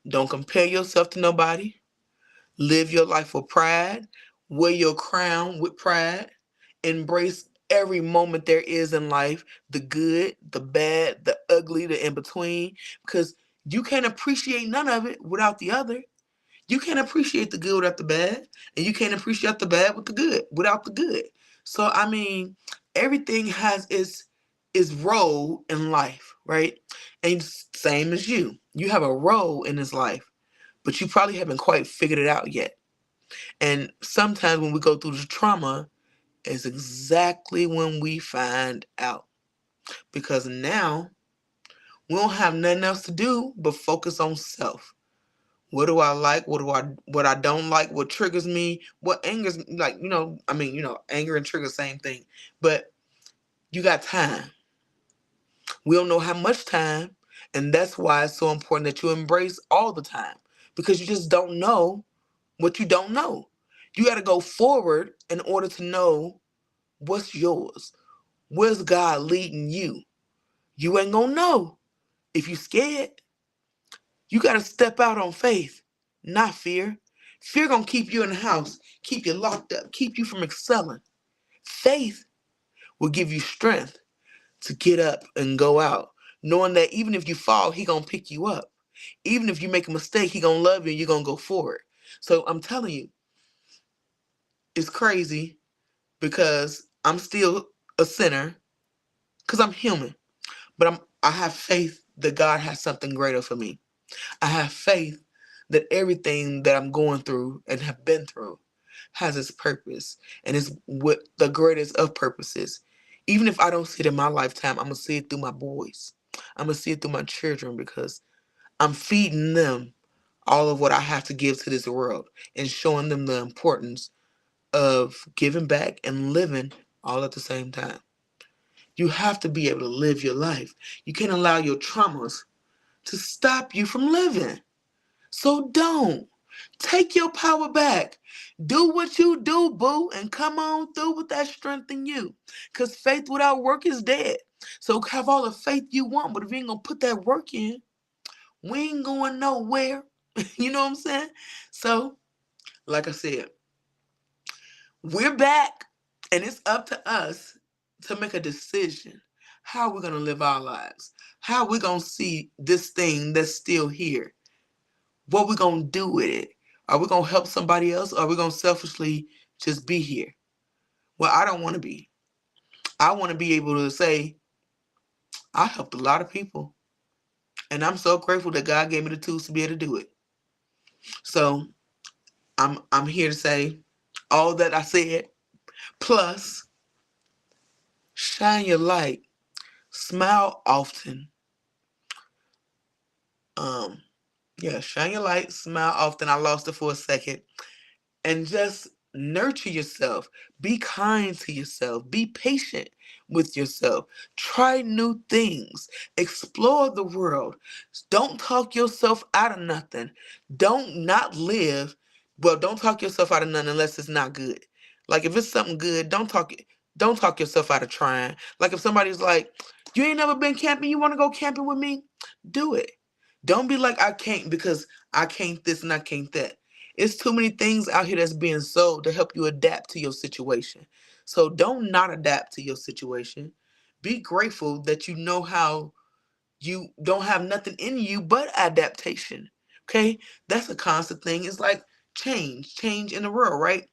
don't compare yourself to nobody. Live your life with pride. Wear your crown with pride. Embrace every moment there is in life, the good, the bad, the ugly, the in between, because you can't appreciate none of it without the other. You can't appreciate the good without the bad, and you can't appreciate the bad with the good without the good. So I mean, everything has its role in life, right? And same as you. You have a role in this life, but you probably haven't quite figured it out yet. And sometimes when we go through the trauma, is exactly when we find out. Because now we don't have nothing else to do but focus on self. What do I like? What I don't like? What triggers me? What angers me? Like, anger and trigger, same thing. But you got time. We don't know how much time, and that's why it's so important that you embrace all the time. Because you just don't know what you don't know. You got to go forward in order to know what's yours. Where's God leading you? You ain't gonna know if you scared. You gotta step out on faith, not fear. Fear gonna keep you in the house, keep you locked up, keep you from excelling. Faith will give you strength to get up and go out, knowing that even if you fall, He gonna pick you up. Even if you make a mistake, He gonna love you and you're gonna go forward. So I'm telling you, it's crazy, because I'm still a sinner, because I'm human. But I have faith that God has something greater for me. I have faith that everything that I'm going through and have been through has its purpose, and is what the greatest of purposes. Even if I don't see it in my lifetime, I'm gonna see it through my boys. I'm gonna see it through my children, because I'm feeding them all of what I have to give to this world, and showing them the importance of giving back and living all at the same time. You have to be able to live your life. You can't allow your traumas to stop you from living. So don't. Take your power back. Do what you do, boo, and come on through with that strength in you. Because faith without work is dead. So have all the faith you want, but if you ain't going to put that work in, we ain't going nowhere. You know what I'm saying? So, like I said, we're back, and it's up to us to make a decision. How we're going to live our lives. How we're going to see this thing that's still here. What we going to do with it. Are we going to help somebody else, or are we going to selfishly just be here? Well, I don't want to be. I want to be able to say, I helped a lot of people. And I'm so grateful that God gave me the tools to be able to do it. So I'm here to say all that I said. Plus, shine your light. Smile often. Shine your light, smile often. I lost it for a second. And just nurture yourself. Be kind to yourself. Be patient with yourself. Try new things. Explore the world. Don't talk yourself out of nothing. Don't not live. Well, don't talk yourself out of nothing unless it's not good. Like, if it's something good, don't talk yourself out of trying. Like, if somebody's like, you ain't never been camping, you want to go camping with me? Do it. Don't be like, I can't because I can't this and I can't that. It's too many things out here that's being sold to help you adapt to your situation. So don't not adapt to your situation. Be grateful that you know how you don't have nothing in you but adaptation. Okay? That's a constant thing. It's like change in the world, right?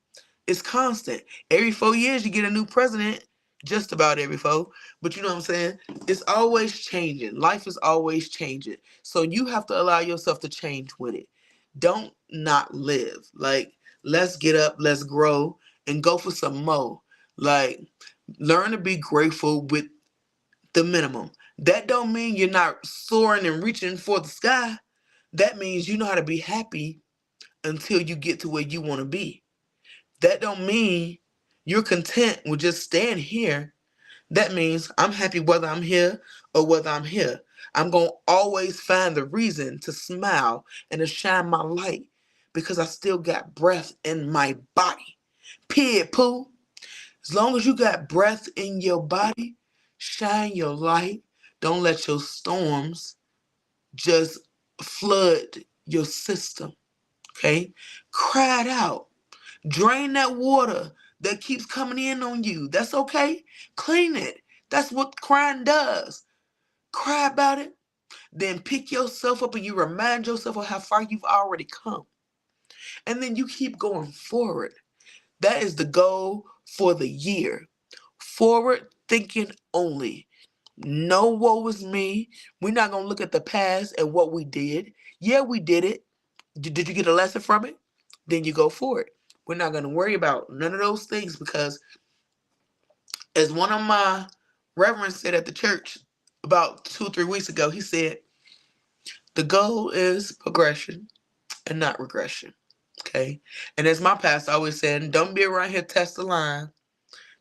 It's constant. Every 4 years you get a new president, just about every four. But you know what I'm saying? It's always changing. Life is always changing. So you have to allow yourself to change with it. Don't not live. Like, let's get up, let's grow, and go for some more. Like, learn to be grateful with the minimum. That don't mean you're not soaring and reaching for the sky. That means you know how to be happy until you get to where you want to be. That don't mean you're content with just staying here. That means I'm happy whether I'm here or whether I'm here. I'm going to always find the reason to smile and to shine my light because I still got breath in my body. Period, poo. As long as you got breath in your body, shine your light. Don't let your storms just flood your system. Okay? Cry it out. Drain that water that keeps coming in on you. That's okay. Clean it. That's what crying does. Cry about it. Then pick yourself up and you remind yourself of how far you've already come. And then you keep going forward. That is the goal for the year. Forward thinking only. No woe is me. We're not going to look at the past and what we did. Yeah, we did it. Did you get a lesson from it? Then you go for it. We're not going to worry about none of those things because, as one of my reverends said at the church about 2 or 3 weeks ago, he said, the goal is progression and not regression. Okay? And as my pastor always said, don't be around here test the line.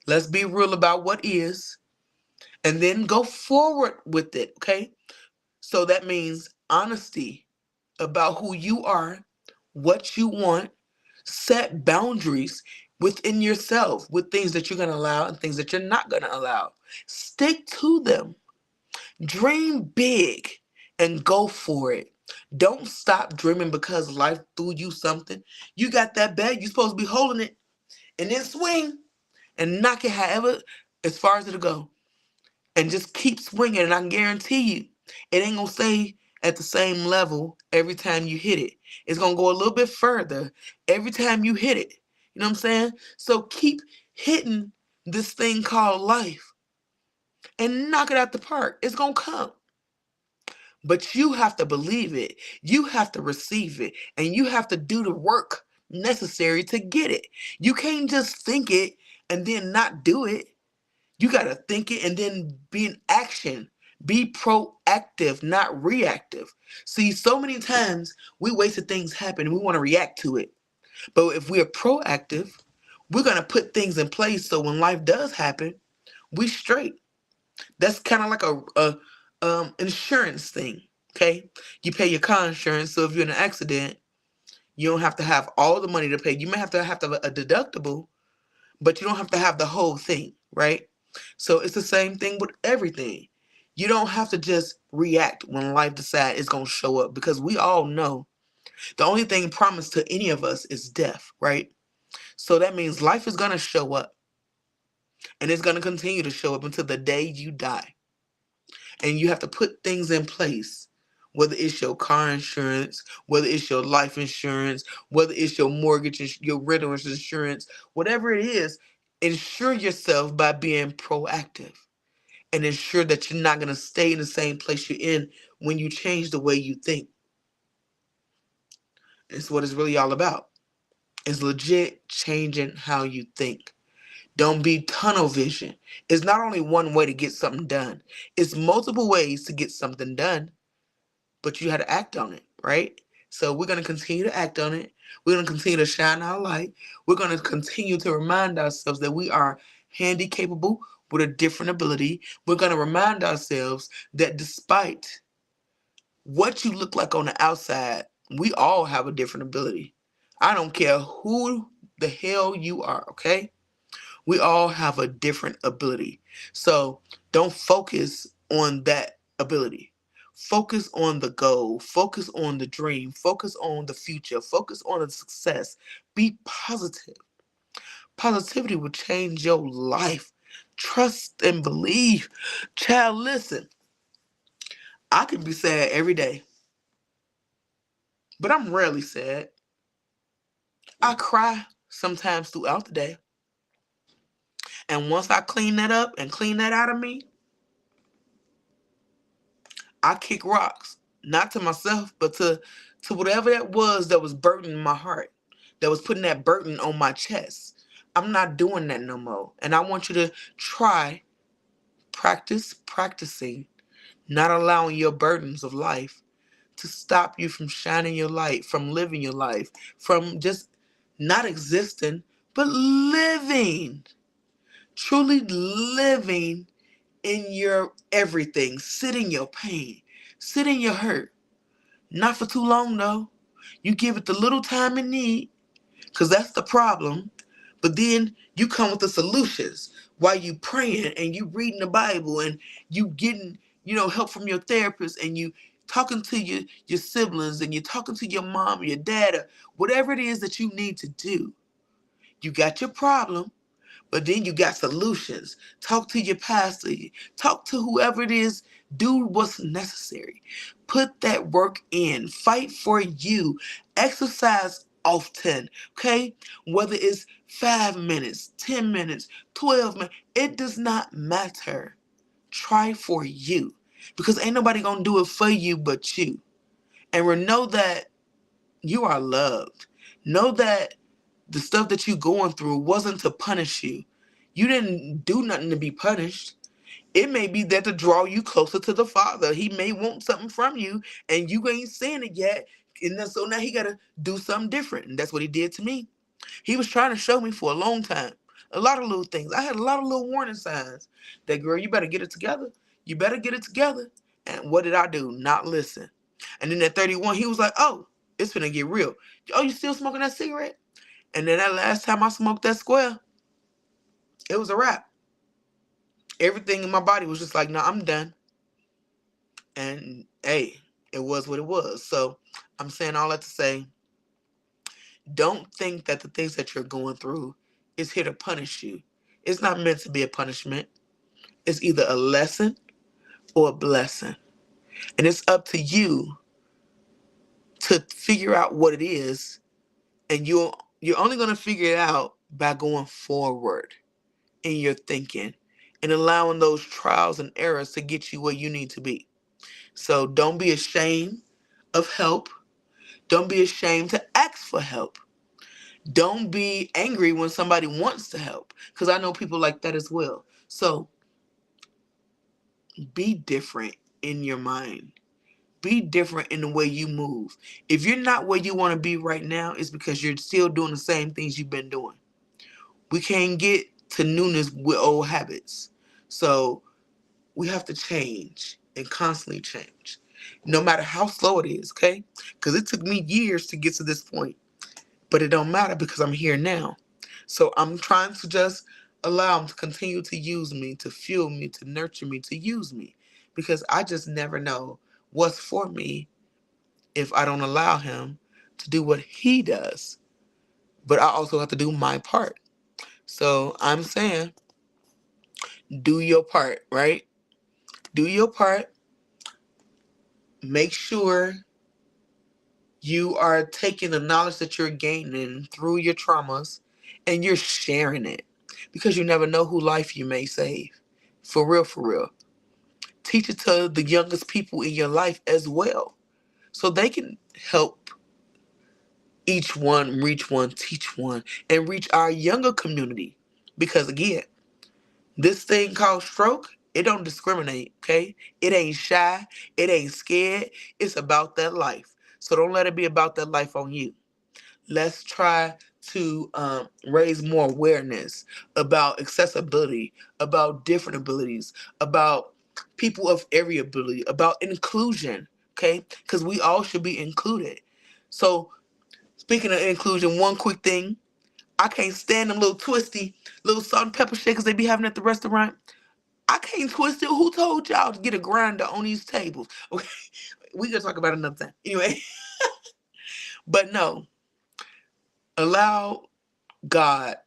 Let's be real about what is and then go forward with it. Okay? So that means honesty about who you are, what you want, set boundaries within yourself with things that you're going to allow and things that you're not going to allow. Stick to them. Dream big and go for it. Don't stop dreaming because life threw you something. You got that bag, you're supposed to be holding it and then swing and knock it however as far as it'll go. And just keep swinging, and I can guarantee you, it ain't gonna stay at the same level every time you hit it. It's gonna go a little bit further every time you hit it. You know what I'm saying? So keep hitting this thing called life and knock it out the park. It's gonna come. But you have to believe it. You have to receive it. And you have to do the work necessary to get it. You can't just think it and then not do it. You got to think it and then be in action. Be proactive, not reactive. See, so many times we wait till things happen and we want to react to it. But if we're proactive, we're going to put things in place so when life does happen, we straight. That's kind of like a insurance thing, okay? You pay your car insurance, so if you're in an accident, you don't have to have all the money to pay. You may have to have a deductible, but you don't have to have the whole thing, right? So it's the same thing with everything. You don't have to just react when life decides it's going to show up because we all know the only thing promised to any of us is death, right? So that means life is going to show up and it's going to continue to show up until the day you die. And you have to put things in place. Whether it's your car insurance, whether it's your life insurance, whether it's your mortgage, your renter's insurance, whatever it is, insure yourself by being proactive and ensure that you're not going to stay in the same place you're in when you change the way you think. It's what it's really all about. It's legit changing how you think. Don't be tunnel vision. It's not only one way to get something done. It's multiple ways to get something done, but you had to act on it, right? So we're going to continue to act on it. We're going to continue to shine our light. We're going to continue to remind ourselves that we are handy capable with a different ability. We're going to remind ourselves that despite what you look like on the outside, we all have a different ability. I don't care who the hell you are, okay? We all have a different ability. So don't focus on that ability. Focus on the goal, focus on the dream, focus on the future, focus on the success. Be positive. Positivity will change your life. Trust and believe. Child, listen, I can be sad every day, but I'm rarely sad. I cry sometimes throughout the day. And once I clean that up and clean that out of me, I kick rocks. Not to myself, but to whatever that was burdening my heart, that was putting that burden on my chest. I'm not doing that no more. And I want you to try, practicing, not allowing your burdens of life to stop you from shining your light, from living your life, from just not existing, but living. Truly living in your everything. Sit in your pain. Sit in your hurt. Not for too long though. You give it the little time it need, because that's the problem. But then you come with the solutions while you praying and you reading the Bible and you getting, help from your therapist, and you talking to your siblings, and you're talking to your mom or your dad, or whatever it is that you need to do. You got your problem, but then you got solutions. Talk to your pastor. Talk to whoever it is. Do what's necessary. Put that work in. Fight for you. Exercise often. Okay? Whether it's 5 minutes, 10 minutes, 12 minutes, it does not matter. Try for you. Because ain't nobody gonna do it for you but you. And know that you are loved. Know that the stuff that you going through wasn't to punish you. You didn't do nothing to be punished. It may be that to draw you closer to the Father. He may want something from you and you ain't saying it yet. And then, so now he got to do something different. And that's what he did to me. He was trying to show me for a long time. A lot of little things. I had a lot of little warning signs that, girl, you better get it together. You better get it together. And what did I do? Not listen. And then at 31, he was like, oh, it's finna get real. Oh, you still smoking that cigarette? And then that last time I smoked that square, it was a wrap. Everything in my body was just like, no, I'm done. And hey, it was what it was. So I'm saying all that to say, don't think that the things that you're going through is here to punish you. It's not meant to be a punishment. It's either a lesson or a blessing. And it's up to you to figure out what it is. And you're only going to figure it out by going forward in your thinking and allowing those trials and errors to get you where you need to be. So don't be ashamed of help. Don't be ashamed to ask for help. Don't be angry when somebody wants to help, because I know people like that as well. So be different in your mind. Be different in the way you move. If you're not where you want to be right now, it's because you're still doing the same things you've been doing. We can't get to newness with old habits. So we have to change and constantly change, no matter how slow it is, okay? Because it took me years to get to this point, but it don't matter because I'm here now. So I'm trying to just allow him to continue to use me, to fuel me, to nurture me, to use me, because I just never know what's for me if I don't allow him to do what he does. But I also have to do my part. So I'm saying, do your part, right? Do your part. Make sure you are taking the knowledge that you're gaining through your traumas and you're sharing it, because you never know who life you may save. For real, for real. Teach it to the youngest people in your life as well, so they can help each one, reach one, teach one, and reach our younger community. Because again, this thing called stroke, it don't discriminate, okay? It ain't shy, it ain't scared. It's about that life. So don't let it be about that life on you. Let's try to raise more awareness about accessibility, about different abilities, about people of every ability, about inclusion, okay? Because we all should be included. So speaking of inclusion, one quick thing, I can't stand them little twisty, little salt and pepper shakers they be having at the restaurant. I can't twist it. Who told y'all to get a grinder on these tables? Okay, we gonna talk about it another time. Anyway, but no, allow God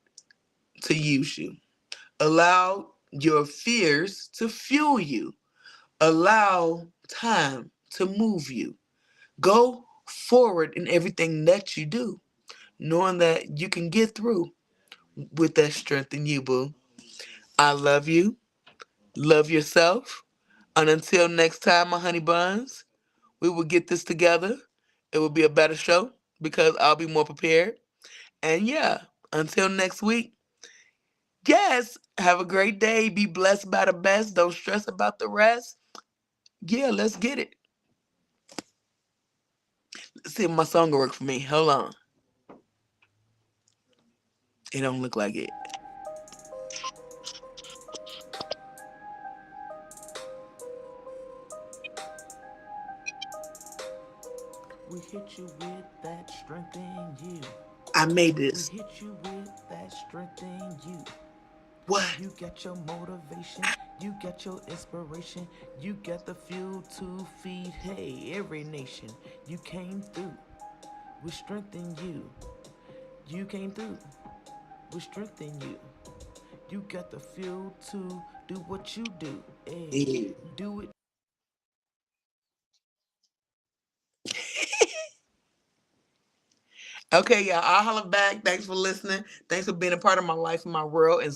to use you. Allow your fears to fuel you. Allow time to move you. Go forward in everything that you do, knowing that you can get through with that strength in you, boo. I love you. Love yourself. And until next time, my honey buns, we will get this together. It will be a better show because I'll be more prepared. And yeah, until next week, yes, have a great day. Be blessed by the best. Don't stress about the rest. Yeah, let's get it. Let's see if my song will work for me. Hold on. It don't look like it. We hit you with that strength in you. I made We this. hit you with that strength in you. What? You get your motivation, you get your inspiration, you get the fuel to feed, hey, every nation. You came through, we strengthen you. You came through, we strengthen you. You got the fuel to do what you do, hey, Yeah. do it. Okay, y'all. I'll holler back. Thanks for listening. Thanks for being a part of my life and my world. And